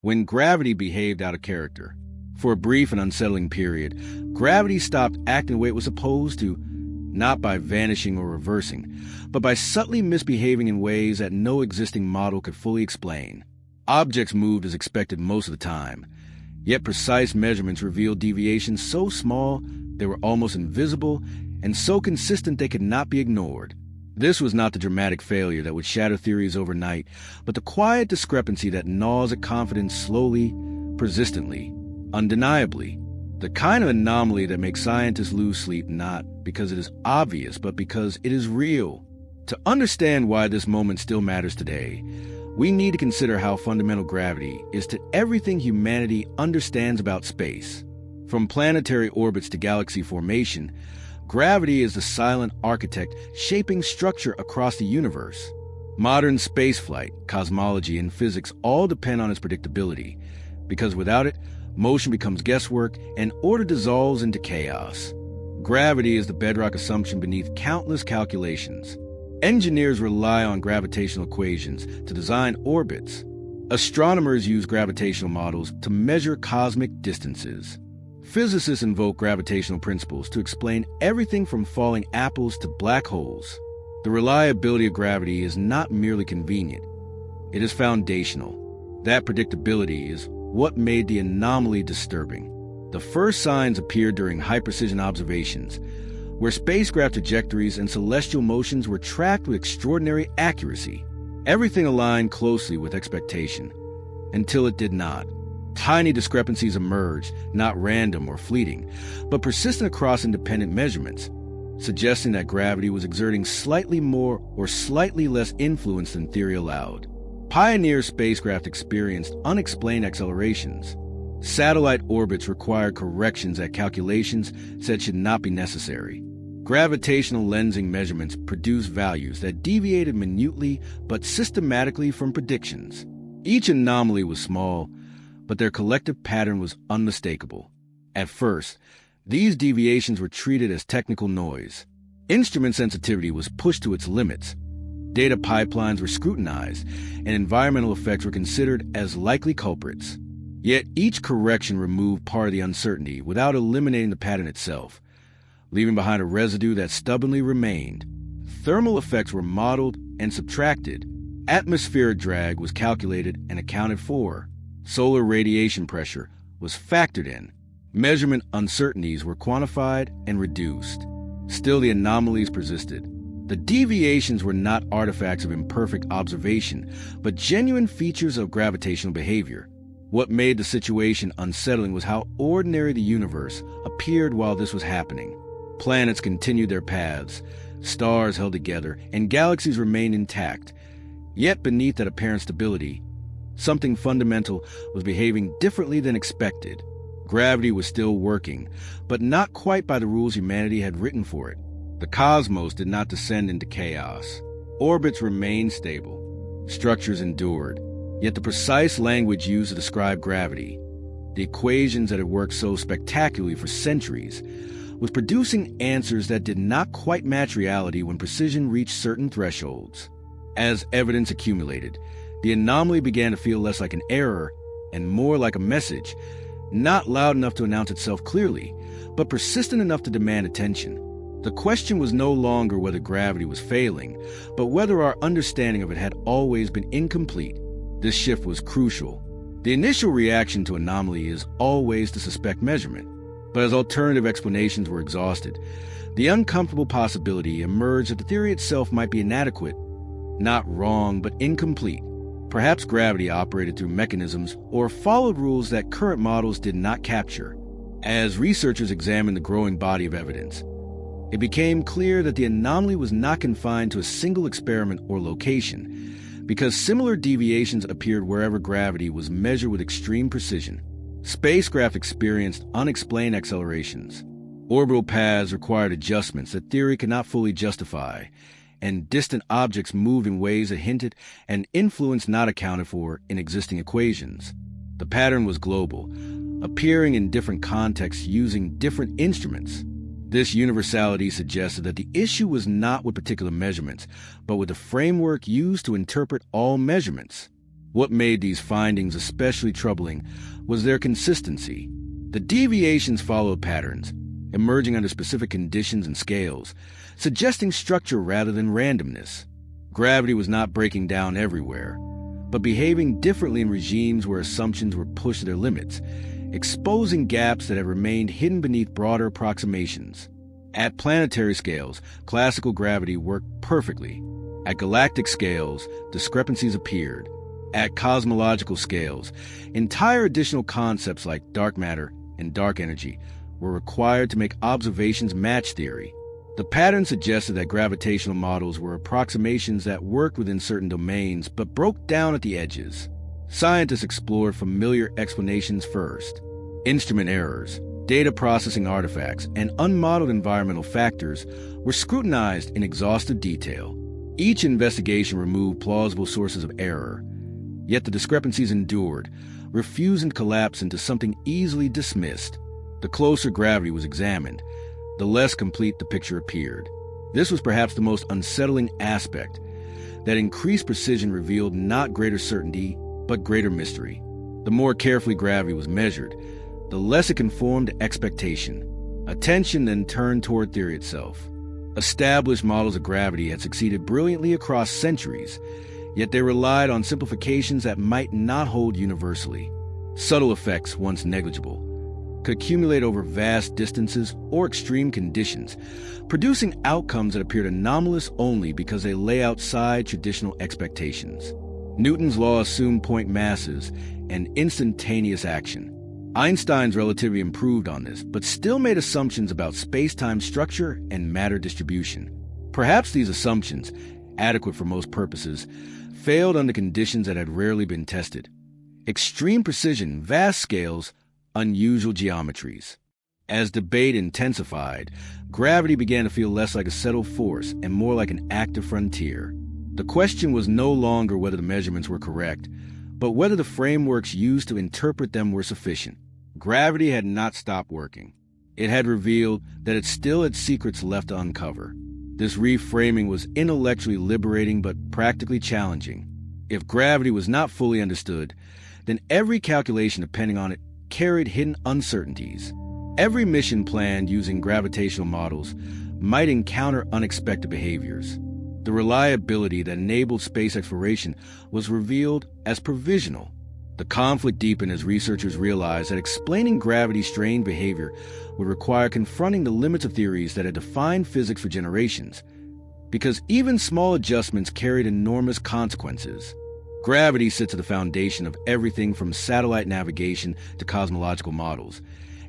when gravity behaved out of character. For a brief and unsettling period, gravity stopped acting the way it was supposed to, not by vanishing or reversing, but by subtly misbehaving in ways that no existing model could fully explain. Objects moved as expected most of the time, yet precise measurements revealed deviations so small they were almost invisible and so consistent they could not be ignored. This was not the dramatic failure that would shatter theories overnight, but the quiet discrepancy that gnaws at confidence slowly, persistently, undeniably. The kind of anomaly that makes scientists lose sleep not because it is obvious, but because it is real. To understand why this moment still matters today, we need to consider how fundamental gravity is to everything humanity understands about space. From planetary orbits to galaxy formation, gravity is the silent architect shaping structure across the universe. Modern spaceflight, cosmology, and physics all depend on its predictability, because without it, motion becomes guesswork and order dissolves into chaos. Gravity is the bedrock assumption beneath countless calculations. Engineers rely on gravitational equations to design orbits. Astronomers use gravitational models to measure cosmic distances. Physicists invoke gravitational principles to explain everything from falling apples to black holes. The reliability of gravity is not merely convenient. It is foundational. That predictability is what made the anomaly disturbing. The first signs appeared during high-precision observations, where spacecraft trajectories and celestial motions were tracked with extraordinary accuracy. Everything aligned closely with expectation, until it did not. Tiny discrepancies emerged, not random or fleeting, but persistent across independent measurements, suggesting that gravity was exerting slightly more or slightly less influence than theory allowed. Pioneer spacecraft experienced unexplained accelerations. Satellite orbits required corrections that calculations said should not be necessary. Gravitational lensing measurements produced values that deviated minutely but systematically from predictions. Each anomaly was small, but their collective pattern was unmistakable. At first, these deviations were treated as technical noise. Instrument sensitivity was pushed to its limits. Data pipelines were scrutinized, and environmental effects were considered as likely culprits. Yet each correction removed part of the uncertainty without eliminating the pattern itself, leaving behind a residue that stubbornly remained. Thermal effects were modeled and subtracted. Atmospheric drag was calculated and accounted for. Solar radiation pressure was factored in. Measurement uncertainties were quantified and reduced. Still, the anomalies persisted. The deviations were not artifacts of imperfect observation, but genuine features of gravitational behavior. What made the situation unsettling was how ordinary the universe appeared while this was happening. Planets continued their paths, stars held together, and galaxies remained intact. Yet beneath that apparent stability, something fundamental was behaving differently than expected. Gravity was still working, but not quite by the rules humanity had written for it. The cosmos did not descend into chaos. Orbits remained stable. Structures endured. Yet the precise language used to describe gravity, the equations that had worked so spectacularly for centuries, was producing answers that did not quite match reality when precision reached certain thresholds. As evidence accumulated, the anomaly began to feel less like an error and more like a message, not loud enough to announce itself clearly, but persistent enough to demand attention. The question was no longer whether gravity was failing, but whether our understanding of it had always been incomplete. This shift was crucial. The initial reaction to anomaly is always to suspect measurement, but as alternative explanations were exhausted, the uncomfortable possibility emerged that the theory itself might be inadequate, not wrong, but incomplete. Perhaps gravity operated through mechanisms or followed rules that current models did not capture. As researchers examined the growing body of evidence, it became clear that the anomaly was not confined to a single experiment or location, because similar deviations appeared wherever gravity was measured with extreme precision. Spacecraft experienced unexplained accelerations. Orbital paths required adjustments that theory could not fully justify, and distant objects moved in ways that hinted an influence not accounted for in existing equations. The pattern was global, appearing in different contexts using different instruments. This universality suggested that the issue was not with particular measurements, but with the framework used to interpret all measurements. What made these findings especially troubling was their consistency. The deviations followed patterns, emerging under specific conditions and scales, suggesting structure rather than randomness. Gravity was not breaking down everywhere, but behaving differently in regimes where assumptions were pushed to their limits, exposing gaps that had remained hidden beneath broader approximations. At planetary scales, classical gravity worked perfectly. At galactic scales, discrepancies appeared. At cosmological scales, entire additional concepts like dark matter and dark energy were required to make observations match theory. The pattern suggested that gravitational models were approximations that worked within certain domains but broke down at the edges. Scientists explored familiar explanations first. Instrument errors, data processing artifacts, and unmodeled environmental factors were scrutinized in exhaustive detail. Each investigation removed plausible sources of error, yet the discrepancies endured, refusing to collapse into something easily dismissed. The closer gravity was examined, the less complete the picture appeared. This was perhaps the most unsettling aspect, that increased precision revealed not greater certainty, but greater mystery. The more carefully gravity was measured, the less it conformed to expectation. Attention then turned toward theory itself. Established models of gravity had succeeded brilliantly across centuries, yet they relied on simplifications that might not hold universally. Subtle effects, once negligible, could accumulate over vast distances or extreme conditions, producing outcomes that appeared anomalous only because they lay outside traditional expectations. Newton's law assumed point masses and instantaneous action. Einstein's relativity improved on this, but still made assumptions about space-time structure and matter distribution. Perhaps these assumptions, adequate for most purposes, failed under conditions that had rarely been tested. Extreme precision, vast scales, unusual geometries. As debate intensified, gravity began to feel less like a settled force and more like an active frontier. The question was no longer whether the measurements were correct, but whether the frameworks used to interpret them were sufficient. Gravity had not stopped working. It had revealed that it still had secrets left to uncover. This reframing was intellectually liberating but practically challenging. If gravity was not fully understood, then every calculation depending on it carried hidden uncertainties. Every mission planned using gravitational models might encounter unexpected behaviors. The reliability that enabled space exploration was revealed as provisional. The conflict deepened as researchers realized that explaining gravity's strange behavior would require confronting the limits of theories that had defined physics for generations, because even small adjustments carried enormous consequences. Gravity sits at the foundation of everything from satellite navigation to cosmological models,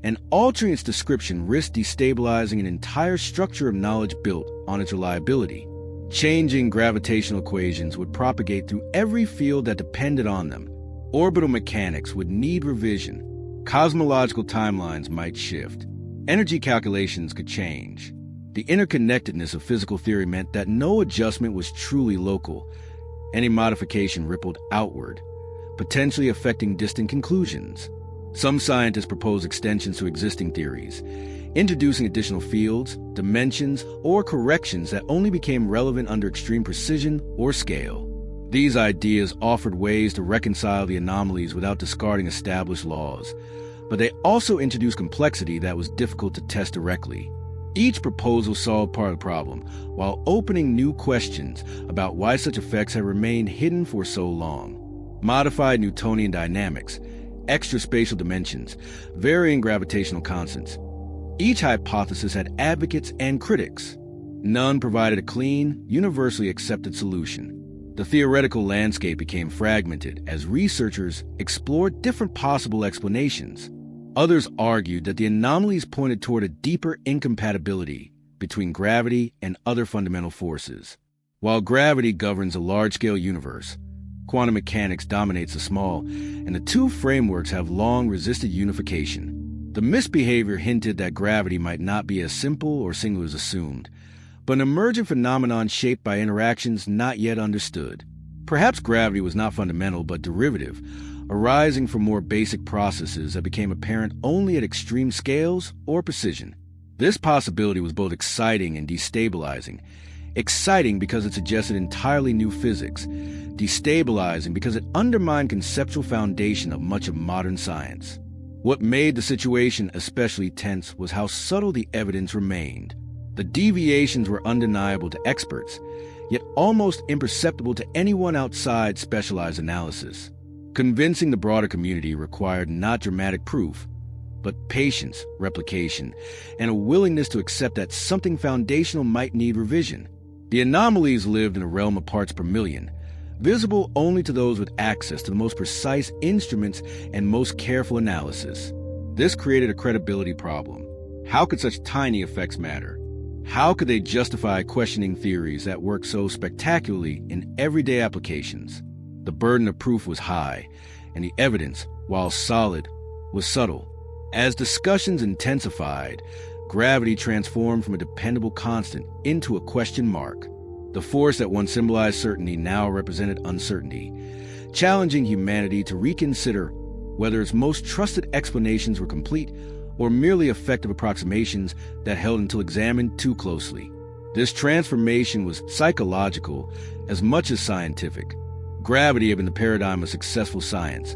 and altering its description risked destabilizing an entire structure of knowledge built on its reliability. Changing gravitational equations would propagate through every field that depended on them. Orbital mechanics would need revision. Cosmological timelines might shift. Energy calculations could change. The interconnectedness of physical theory meant that no adjustment was truly local. Any modification rippled outward, potentially affecting distant conclusions. Some scientists proposed extensions to existing theories, introducing additional fields, dimensions, or corrections that only became relevant under extreme precision or scale. These ideas offered ways to reconcile the anomalies without discarding established laws, but they also introduced complexity that was difficult to test directly. Each proposal solved part of the problem, while opening new questions about why such effects had remained hidden for so long. Modified Newtonian dynamics, extraspatial dimensions, varying gravitational constants. Each hypothesis had advocates and critics. None provided a clean, universally accepted solution. The theoretical landscape became fragmented as researchers explored different possible explanations. Others argued that the anomalies pointed toward a deeper incompatibility between gravity and other fundamental forces. While gravity governs a large-scale universe, quantum mechanics dominates the small, and the two frameworks have long resisted unification. The misbehavior hinted that gravity might not be as simple or singular as assumed, but an emergent phenomenon shaped by interactions not yet understood. Perhaps gravity was not fundamental but derivative, arising from more basic processes that became apparent only at extreme scales or precision. This possibility was both exciting and destabilizing, exciting because it suggested entirely new physics, destabilizing because it undermined conceptual foundation of much of modern science. What made the situation especially tense was how subtle the evidence remained. The deviations were undeniable to experts, yet almost imperceptible to anyone outside specialized analysis. Convincing the broader community required not dramatic proof, but patience, replication, and a willingness to accept that something foundational might need revision. The anomalies lived in a realm of parts per million, visible only to those with access to the most precise instruments and most careful analysis. This created a credibility problem. How could such tiny effects matter? How could they justify questioning theories that work so spectacularly in everyday applications? The burden of proof was high, and the evidence, while solid, was subtle. As discussions intensified, gravity transformed from a dependable constant into a question mark. The force that once symbolized certainty now represented uncertainty, challenging humanity to reconsider whether its most trusted explanations were complete or merely effective approximations that held until examined too closely. This transformation was psychological as much as scientific. Gravity had been the paradigm of successful science,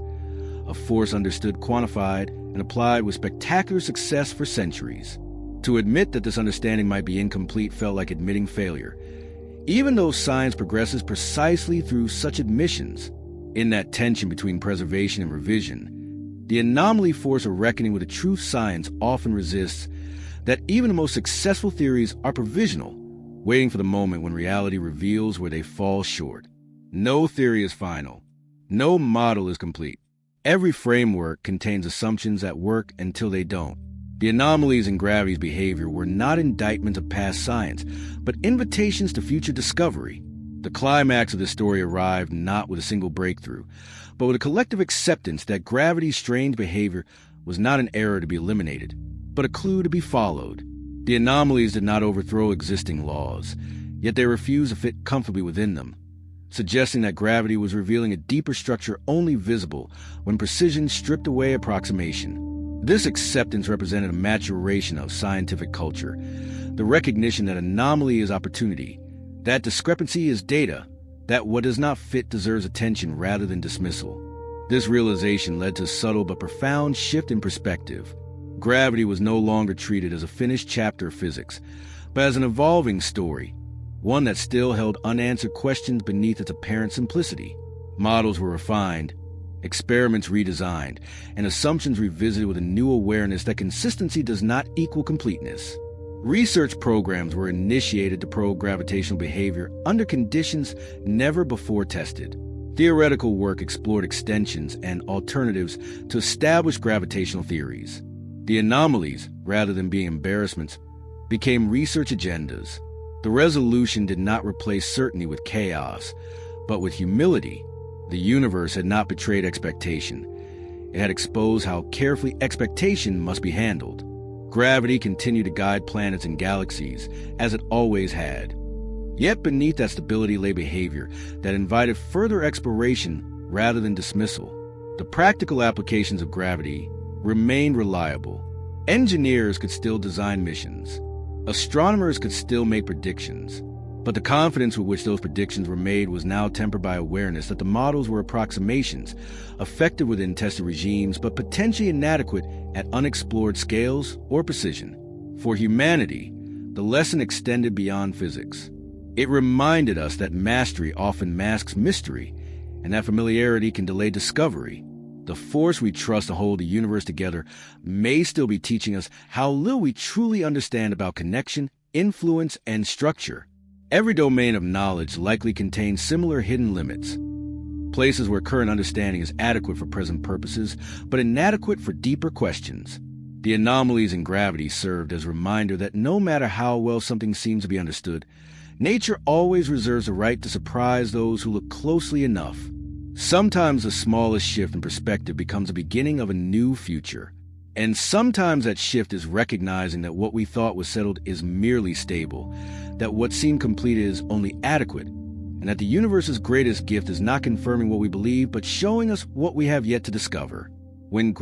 a force understood, quantified, and applied with spectacular success for centuries. To admit that this understanding might be incomplete felt like admitting failure, even though science progresses precisely through such admissions. In that tension between preservation and revision, the anomaly force of reckoning with a true science often resists that even the most successful theories are provisional, waiting for the moment when reality reveals where they fall short. No theory is final. No model is complete. Every framework contains assumptions that work until they don't. The anomalies in gravity's behavior were not indictments of past science, but invitations to future discovery. The climax of this story arrived not with a single breakthrough, but with a collective acceptance that gravity's strange behavior was not an error to be eliminated, but a clue to be followed. The anomalies did not overthrow existing laws, yet they refused to fit comfortably within them, suggesting that gravity was revealing a deeper structure only visible when precision stripped away approximation. This acceptance represented a maturation of scientific culture, the recognition that anomaly is opportunity, that discrepancy is data, that what does not fit deserves attention rather than dismissal. This realization led to a subtle but profound shift in perspective. Gravity was no longer treated as a finished chapter of physics, but as an evolving story, one that still held unanswered questions beneath its apparent simplicity. Models were refined, experiments redesigned, and assumptions revisited with a new awareness that consistency does not equal completeness. Research programs were initiated to probe gravitational behavior under conditions never before tested. Theoretical work explored extensions and alternatives to establish gravitational theories. The anomalies, rather than being embarrassments, became research agendas. The resolution did not replace certainty with chaos, but with humility. The universe had not betrayed expectation. It had exposed how carefully expectation must be handled. Gravity continued to guide planets and galaxies, as it always had. Yet beneath that stability lay behavior that invited further exploration rather than dismissal. The practical applications of gravity remained reliable. Engineers could still design missions. Astronomers could still make predictions. But the confidence with which those predictions were made was now tempered by awareness that the models were approximations, effective within tested regimes, but potentially inadequate at unexplored scales or precision. For humanity, the lesson extended beyond physics. It reminded us that mastery often masks mystery, and that familiarity can delay discovery. The force we trust to hold the universe together may still be teaching us how little we truly understand about connection, influence, and structure. Every domain of knowledge likely contains similar hidden limits, places where current understanding is adequate for present purposes, but inadequate for deeper questions. The anomalies in gravity served as a reminder that no matter how well something seems to be understood, nature always reserves the right to surprise those who look closely enough. Sometimes the smallest shift in perspective becomes the beginning of a new future. And sometimes that shift is recognizing that what we thought was settled is merely stable, that what seemed completed is only adequate, and that the universe's greatest gift is not confirming what we believe, but showing us what we have yet to discover. When